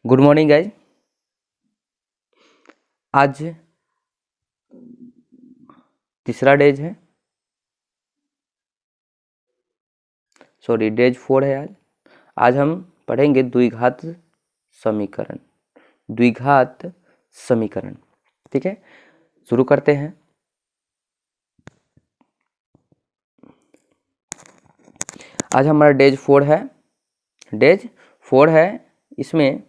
Good morning guys. आज तीसरा days है, सॉरी डेज 4 है। आज हम पढ़ेंगे द्विघात समीकरण। द्विघात समीकरण, ठीक है। शुरू करते हैं। आज हमारा डेज 4 है। डेज 4 है। इसमें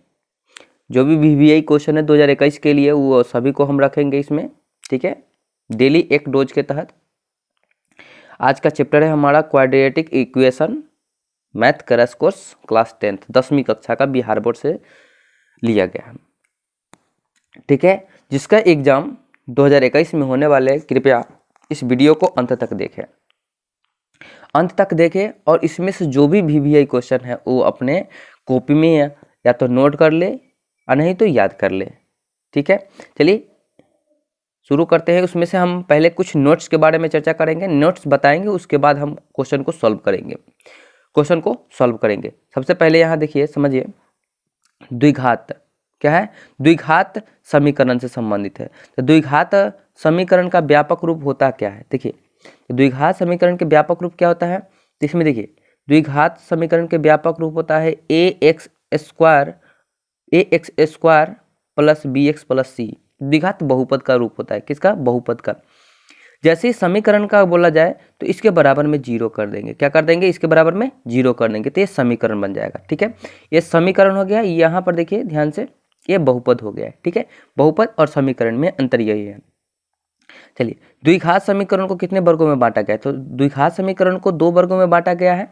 जो भी VVI क्वेश्चन है 2021 के लिए वो सभी को हम रखेंगे इसमें, ठीक है, डेली एक डोज के तहत। आज का चैप्टर है हमारा quadratic equation, math crash course class 10th 10वीं कक्षा का बिहार बोर्ड से लिया गया है, ठीक है, जिसका एग्जाम 2021 में होने वाले। कृपया इस वीडियो को अंत तक देखें, अंत तक देखें और इसमें से जो भी VVI क्वेश्चन है वो अपने कॉपी में या तो नोट कर ले और नहीं तो याद कर ले, ठीक है। चलिए शुरू करते हैं। उसमें से हम पहले कुछ नोट्स के बारे में चर्चा करेंगे, नोट्स बताएंगे, उसके बाद हम क्वेश्चन को सॉल्व करेंगे। क्वेश्चन को सॉल्व करेंगे। सबसे पहले यहाँ देखिए, समझिए, द्विघात क्या है? द्विघात समीकरण से संबंधित है। तो द्विघात समीकरण का व्यापक रूप होता क्या है? देखिए, द्विघात समीकरण के व्यापक रूप क्या होता है? तो इसमें देखिए, द्विघात समीकरण के व्यापक रूप होता है ax square plus bx plus c। द्विघात बहुपद का रूप होता है। किसका? बहुपद का। जैसे समीकरण का बोला जाए तो इसके बराबर में 0 कर देंगे। क्या कर देंगे? इसके बराबर में 0 कर देंगे तो ये समीकरण बन जाएगा, ठीक है। ये समीकरण हो गया। यहाँ पर देखिए ध्यान से, ये बहुपद हो गया है, ठीक है। बहुपद और समीकरण में अंतर यही है। चलिए, द्विघात समीकरण को कितने वर्गों में बांटा गया है? तो द्विघात समीकरण को 2 वर्गों में बांटा गया है।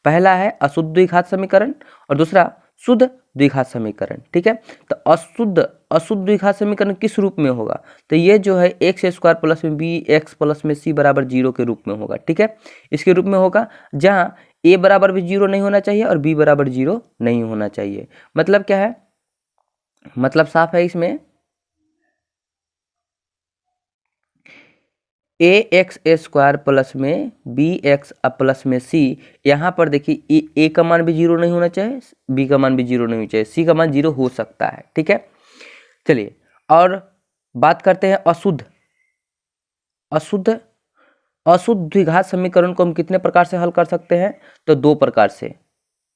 पहला है अशुद्ध द्विघात समीकरण और दूसरा शुद्ध द्विघात समीकरण, ठीक है। तो अशुद्ध द्विघात समीकरण किस रूप में होगा? तो ये जो है एक्स स्क्वायर प्लस में बी एक्स प्लस में सी बराबर 0 के रूप में होगा, ठीक है। इसके रूप में होगा जहाँ ए बराबर भी 0 नहीं होना चाहिए और बी बराबर 0 नहीं होना चाहिए। मतलब क्या है? मतलब साफ है इसमें, ए एक्स स्क्वायर प्लस में बी एक्स प्लस में सी। यहाँ पर देखिए ए का मान भी 0 नहीं होना चाहिए, बी का मान भी 0 नहीं होना चाहिए, सी का मान 0 हो सकता है, ठीक है। चलिए और बात करते हैं अशुद्ध द्विघात समीकरण को हम कितने प्रकार से हल कर सकते हैं? तो 2 प्रकार से।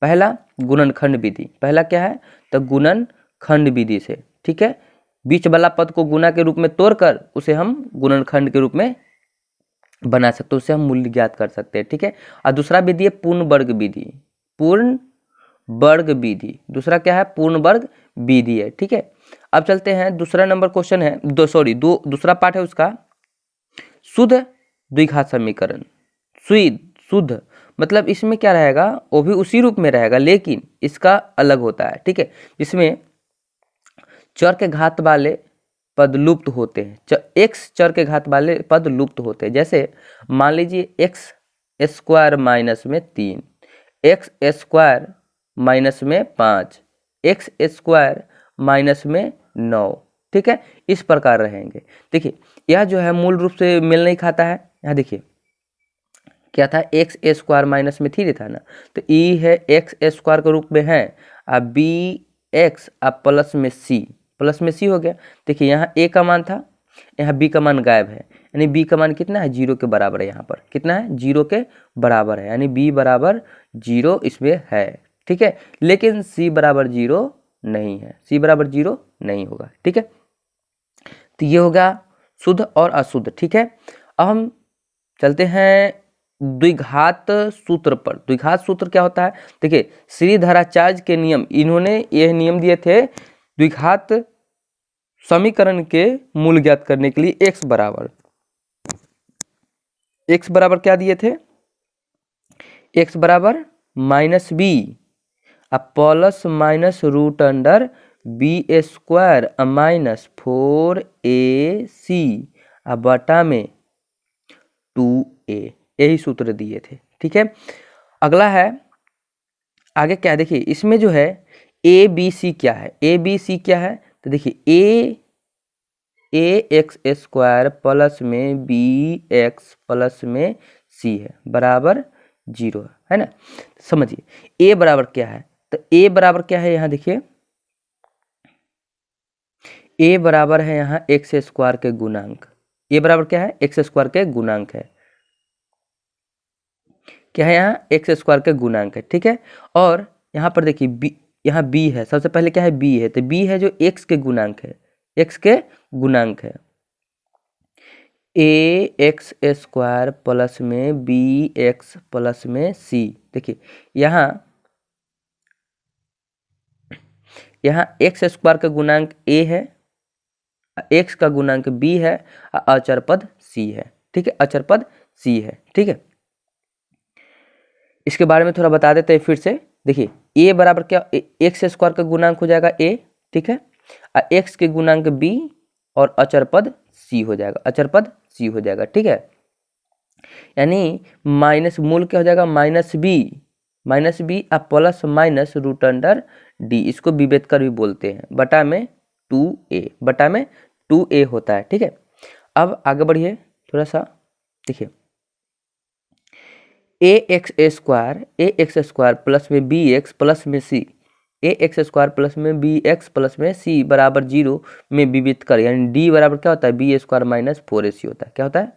पहला गुणनखंड विधि। पहला क्या है? तो गुणनखंड विधि से, ठीक है। बीच वाला पद को गुणा के रूप में तोड़कर उसे हम गुणनखंड के रूप में बना सकते हैं, उससे हम मूल्य ज्ञात कर सकते हैं, ठीक है। और दूसरा विधि है पूर्ण वर्ग विधि। पूर्ण वर्ग विधि दूसरा क्या है? पूर्ण वर्ग विधि है, ठीक है। अब चलते हैं, दूसरा नंबर क्वेश्चन है दूसरा पार्ट है उसका शुद्ध द्विघात समीकरण। शुद्ध मतलब इसमें क्या रहेगा? वो भी उसी रूप में रहेगा लेकिन इसका अलग होता है, ठीक है। इसमें चर के घात वाले पद लुप्त होते हैं। एक्स चर के घात वाले पद लुप्त होते हैं। जैसे मान लीजिए एक्स स्क्वायर माइनस में 3, एक्स स्क्वायर माइनस में 5, एक्स स्क्वायर माइनस में 9, ठीक है। इस प्रकार रहेंगे। देखिए यह जो है मूल रूप से मेल नहीं खाता है। यहाँ देखिए क्या था? एक्स स्क्वायर माइनस में 3 था ना, तो ई है एक्स स्क्वायर के रूप में है, अब बी एक्स अब प्लस में सी हो गया। देखिए यहाँ ए का मान था, यहाँ बी का मान गायब है, यानी बी का मान कितना है? 0 के बराबर है। यहाँ पर कितना है? 0 के बराबर है, यानी बी बराबर 0 इसमें है, ठीक है। लेकिन सी बराबर 0 नहीं है, सी बराबर 0 नहीं होगा, ठीक है। तो ये होगा शुद्ध और अशुद्ध, ठीक है। अब हम चलते हैं द्विघात सूत्र पर। द्विघात सूत्र क्या होता है? देखिए श्रीधराचार्य के नियम, इन्होंने यह नियम दिए थे द्विघात समीकरण के मूल ज्ञात करने के लिए x बराबर क्या दिए थे? x बराबर माइनस बी अब plus minus root under b square minus 4ac अब बटा में 2a, यही सूत्र दिए थे, ठीक है। अगला है आगे क्या? देखिए इसमें जो है ए बी सी क्या है? ए बी सी क्या है? तो देखिए ए एक्स स्क्वायर प्लस में बी एक्स प्लस में सी है बराबर 0 है ना। समझिए ए बराबर क्या है? तो ए बराबर क्या है? यहाँ देखिए ए बराबर है यहाँ एक्स स्क्वायर के गुणांक। ए बराबर क्या है? एक्स स्क्वायर के गुणांक है। क्या है यहाँ? एक्स स्क्वायर के गुणांक है, ठीक है। और यहाँ पर देखिए बी, यहाँ बी है, सबसे पहले क्या है? बी है, तो बी है जो एक्स के गुणांक है, एक्स के गुणांक है। ए एक्स स्क्वायर प्लस में बी एक्स प्लस में सी। देखिए यहाँ एक्स स्क्वायर का गुणांक ए है, एक्स का गुणांक बी है, अचर पद सी है, ठीक है, अचर पद सी है, ठीक है। इसके बारे में थोड़ा बता देते हैं फिर से। देखिए ए बराबर क्या? एक्स स्क्वायर का गुणांक हो जाएगा ए, ठीक है, एक्स के गुणांक बी और अचर पद सी हो जाएगा, अचर पद सी हो जाएगा, ठीक है। यानी माइनस मूल क्या हो जाएगा? माइनस बी अब plus minus root under D, इसको विभेदकर भी बोलते हैं, बटा में 2a, बटा में 2a होता है, ठीक है। अब आगे बढ़िए थोड़ा सा, देखिए ए एक्स स्क्वायर प्लस में बी एक्स प्लस में सी, ए एक्स स्क्वायर प्लस में बी एक्स प्लस में सी बराबर 0 में विभेद कर, यानी डी बराबर क्या होता है? बी स्क्वायर माइनस 4ac होता है। क्या होता है?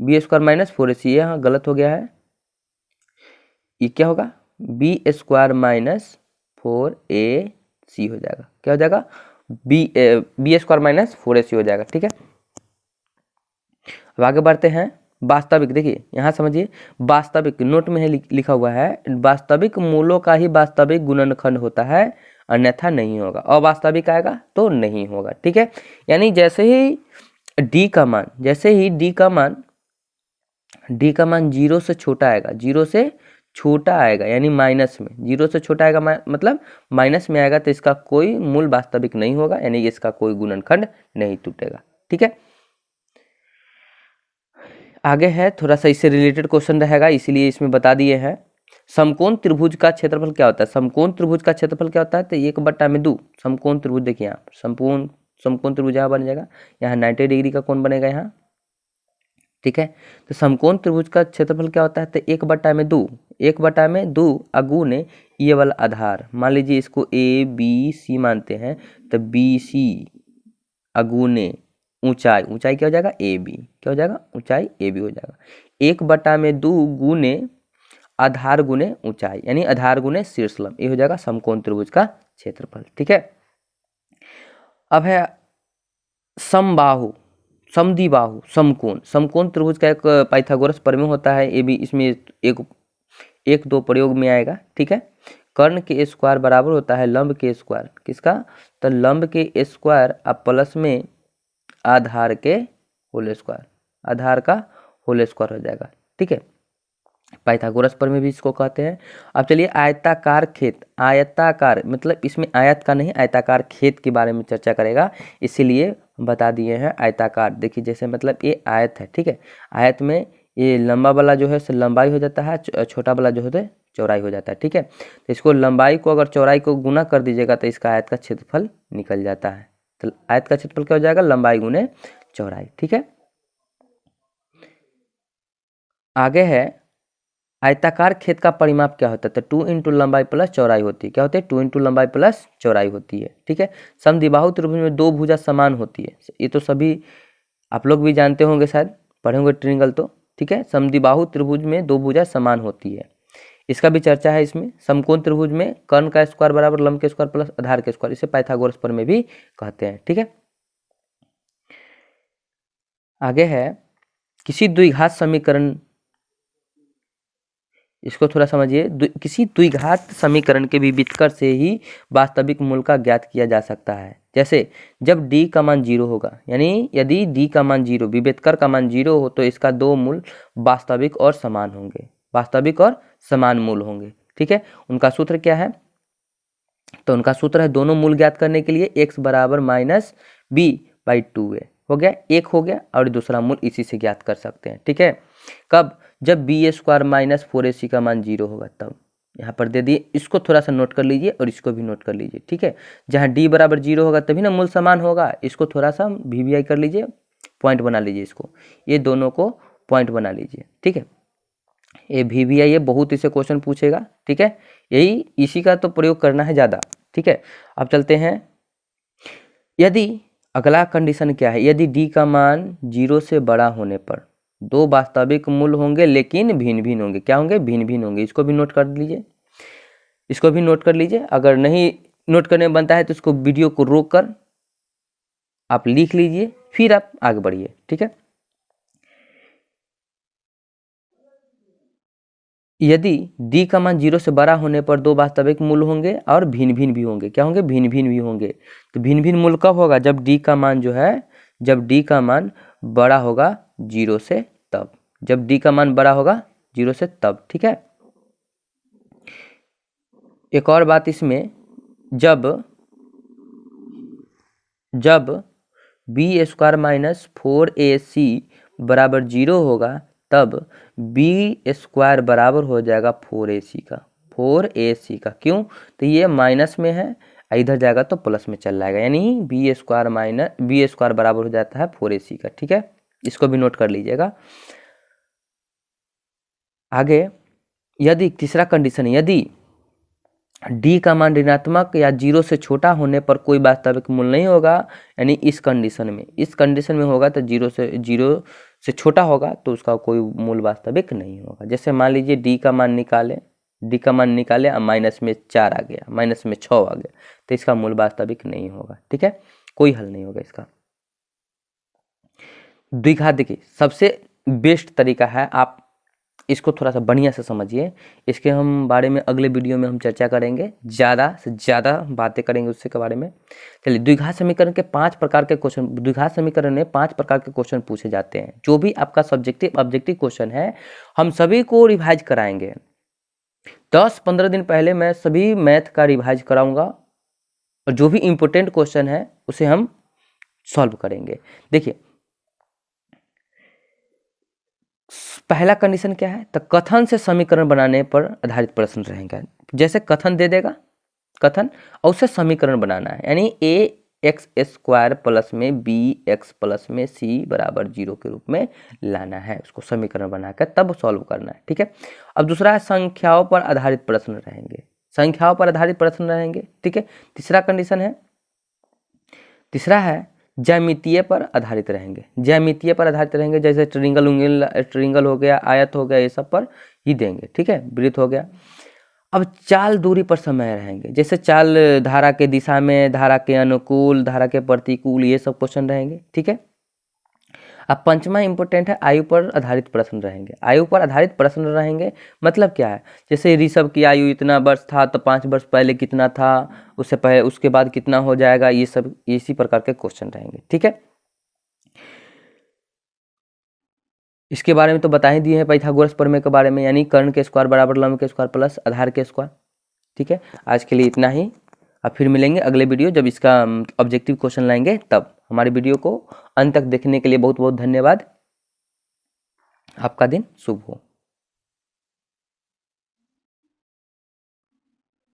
B square minus 4ac। यहाँ गलत हो गया है, ये क्या होगा? बी स्क्वायर माइनस 4ac हो जाएगा। क्या हो जाएगा? बी स्क्वायर माइनस 4ac हो जाएगा, ठीक है। अब आगे बढ़ते हैं। वास्तविक, देखिए यहाँ समझिए, वास्तविक नोट में है लिखा हुआ है, वास्तविक मूलों का ही वास्तविक गुणनखंड होता है, अन्यथा नहीं होगा। अवास्तविक आएगा तो नहीं होगा, ठीक है। यानी जैसे ही डी का मान 0 से छोटा आएगा, 0 से छोटा आएगा, यानी माइनस में, 0 से छोटा आएगा मतलब माइनस में आएगा, तो इसका कोई मूल वास्तविक नहीं होगा, यानी इसका कोई गुणनखंड नहीं टूटेगा, ठीक है। आगे है थोड़ा सा इससे रिलेटेड क्वेश्चन रहेगा, इसीलिए इसमें बता दिए हैं। समकोण त्रिभुज का क्षेत्रफल क्या होता है? समकोण त्रिभुज का क्षेत्रफल क्या होता है? तो 1/2 समकोण त्रिभुज। देखिए यहाँ समकोण त्रिभुज यहाँ बन जाएगा, यहाँ 90 डिग्री का कोण बनेगा यहाँ, ठीक है। तो समकोण त्रिभुज का क्षेत्रफल क्या होता है? तो 1/2 अगुने ये वाला आधार, मान लीजिए इसको ए बी सी मानते हैं, तो बी सी अगुने ऊंचाई क्या हो जाएगा? A b. क्या हो जाएगा? ऊंचाई ए बी हो जाएगा। 1/2 गुने आधार गुने ऊंचाई, यानी आधार गुने शीर्षलंब, ये हो जाएगा समकोण त्रिभुज का क्षेत्रफल, ठीक है। अब है समबाहु, समद्विबाहु, समकोण त्रिभुज का एक पाइथागोरस प्रमेय होता है, ये भी इसमें एक दो प्रयोग में आएगा, ठीक है। कर्ण के स्क्वायर बराबर होता है लंब के स्क्वायर, किसका? तो लंब के स्क्वायर अब प्लस में आधार के होल स्क्वायर, आधार का होल स्क्वायर हो जाएगा, ठीक है। पाइथागोरस प्रमेय भी इसको कहते हैं। अब चलिए आयताकार खेत, आयताकार मतलब इसमें आयत का नहीं, आयताकार खेत के बारे में चर्चा करेगा, इसीलिए बता दिए हैं आयताकार। देखिए जैसे मतलब ये आयत है, ठीक है, आयत में ये लंबा वाला जो है लंबाई हो जाता है, छोटा वाला जो होता है चौड़ाई हो जाता है, ठीक है। तो इसको लंबाई को अगर चौड़ाई को गुना कर दीजिएगा तो इसका आयत का क्षेत्रफल निकल जाता है। तो आयत का क्षेत्रफल क्या हो जाएगा? लंबाई गुने चौड़ाई, ठीक है। आगे है आयताकार खेत का परिमाप क्या होता है? तो 2 इंटू लंबाई प्लस चौड़ाई होती है। क्या होती है? 2 इंटू लंबाई प्लस चौड़ाई होती है, ठीक है। समद्विबाहु त्रिभुज में 2 भुजा समान होती है, ये तो सभी आप लोग भी जानते होंगे, शायद पढ़े होंगे ट्रिंगल तो, ठीक है। समद्विबाहु त्रिभुज में 2 भुजा समान होती है, इसका भी चर्चा है इसमें। समकोण त्रिभुज में कर्ण का स्क्वायर बराबर लंब के स्क्वायर प्लस आधार के स्क्वायर, इसे पाइथागोरस प्रमेय भी कहते हैं, ठीक है। आगे है किसी द्विघात समीकरण, इसको थोड़ा समझिए। किसी द्विघात समीकरण के विभेदकर से ही वास्तविक मूल का ज्ञात किया जा सकता है। जैसे जब d का मान 0 होगा, यानी यदि d का मान 0, विभेदकर का मान 0 हो, तो इसका 2 मूल वास्तविक और समान होंगे, वास्तविक और समान मूल होंगे, ठीक है। उनका सूत्र क्या है? तो उनका सूत्र है दोनों मूल ज्ञात करने के लिए x बराबर माइनस b/2a हो गया, एक हो गया, और दूसरा मूल इसी से ज्ञात कर सकते हैं, ठीक है। कब? जब बी स्क्वायर माइनस 4ac का मान 0 होगा, तब यहाँ पर दे दिए, इसको थोड़ा सा नोट कर लीजिए और इसको भी नोट कर लीजिए, ठीक है। जहाँ d बराबर 0 होगा तभी ना मूल समान होगा, इसको थोड़ा सा वी कर लीजिए, पॉइंट बना लीजिए, इसको ये दोनों को पॉइंट बना लीजिए, ठीक है। ये वी ये बहुत इसे क्वेश्चन पूछेगा, ठीक है, यही इसी का तो प्रयोग करना है ज़्यादा, ठीक है। अब चलते हैं यदि अगला कंडीशन क्या है, यदि डी का मान 0 से बड़ा होने पर दो वास्तविक मूल्य होंगे लेकिन भिन्न भिन्न होंगे। क्या होंगे? भिन्न भिन्न होंगे। इसको भी नोट कर लीजिए, इसको भी नोट कर लीजिए। अगर नहीं नोट करने में बनता है तो इसको वीडियो को रोक कर आप लिख लीजिए, फिर आप आगे बढ़िए। ठीक है, यदि d का मान 0 से बड़ा होने पर दो वास्तविक मूल्य होंगे और भिन्न भिन्न भी होंगे। क्या होंगे? भिन्न भिन्न भी होंगे। तो भिन्न भिन्न मूल्य कब होगा? जब d का मान जो है, जब d का मान बड़ा होगा 0 से तब, जब d का मान बड़ा होगा 0 से तब। ठीक है, एक और बात इसमें, जब बी स्क्वायर माइनस 4ac बराबर 0 होगा तब बी स्क्वायर बराबर हो जाएगा 4ac का, 4ac का। क्यों? तो ये माइनस में है, इधर जाएगा तो प्लस में चल जाएगा, यानी बी स्क्वायर बराबर हो जाता है 4ac का। ठीक है, इसको भी नोट कर लीजिएगा। आगे यदि तीसरा कंडीशन, यदि d का मान ऋणात्मक या 0 से छोटा होने पर कोई वास्तविक मूल्य नहीं होगा, यानी इस कंडीशन में होगा तो 0 से छोटा होगा तो उसका कोई मूल वास्तविक नहीं होगा। जैसे मान लीजिए d का मान निकाले और माइनस में 4 आ गया, माइनस में 6 आ गया, तो इसका मूल वास्तविक नहीं होगा। ठीक है, कोई हल नहीं होगा इसका। द्विघात देखिए सबसे बेस्ट तरीका है, आप इसको थोड़ा सा बढ़िया से समझिए। इसके हम बारे में अगले वीडियो में हम चर्चा करेंगे, ज़्यादा से ज़्यादा बातें करेंगे उसके के बारे में। चलिए, द्विघात समीकरण के 5 प्रकार के क्वेश्चन, द्विघात समीकरण में 5 प्रकार के क्वेश्चन पूछे जाते हैं। जो भी आपका सब्जेक्टिव ऑब्जेक्टिव क्वेश्चन है हम सभी को रिवाइज कराएंगे। 10-15 दिन पहले मैं सभी मैथ का रिवाइज कराऊंगा और जो भी इम्पोर्टेंट क्वेश्चन है उसे हम सॉल्व करेंगे। देखिए, पहला कंडीशन क्या है? तो कथन से समीकरण बनाने पर आधारित प्रश्न रहेगा। जैसे कथन दे देगा, कथन और उसे समीकरण बनाना है, यानी ax² प्लस में bx प्लस में c बराबर 0 के रूप में लाना है, उसको समीकरण बनाकर तब सॉल्व करना है। ठीक है, अब दूसरा है संख्याओं पर आधारित प्रश्न रहेंगे, संख्याओं पर आधारित प्रश्न रहेंगे। ठीक है, तीसरा कंडीशन है, तीसरा है ज्यामितीय पर आधारित रहेंगे, ज्यामितीय पर आधारित रहेंगे। जैसे ट्रिंगल हो गया, आयत हो गया, ये सब पर ही देंगे। ठीक है, वृत्त हो गया। अब चाल दूरी पर समय रहेंगे, जैसे चाल धारा के दिशा में, धारा के अनुकूल, धारा के प्रतिकूल, ये सब क्वेश्चन रहेंगे। ठीक है, अब पंचमा इंपॉर्टेंट है, आयु पर आधारित प्रश्न रहेंगे। आयु पर आधारित प्रश्न रहेंगे मतलब क्या है? जैसे ऋषभ की आयु इतना वर्ष था तो 5 वर्ष पहले कितना था, उससे पहले उसके बाद कितना हो जाएगा, ये सब इसी प्रकार के क्वेश्चन रहेंगे। ठीक है, इसके बारे में तो बता ही दिए हैं पाइथागोरस प्रमेय के बारे में, यानी कर्ण के स्क्वायर बराबर लंब के स्क्वायर प्लस आधार के स्क्वायर। ठीक है, आज के लिए इतना ही। अब फिर मिलेंगे अगले वीडियो जब इसका ऑब्जेक्टिव क्वेश्चन लाएंगे तब। हमारे वीडियो को अंत तक देखने के लिए बहुत बहुत धन्यवाद। आपका दिन शुभ हो।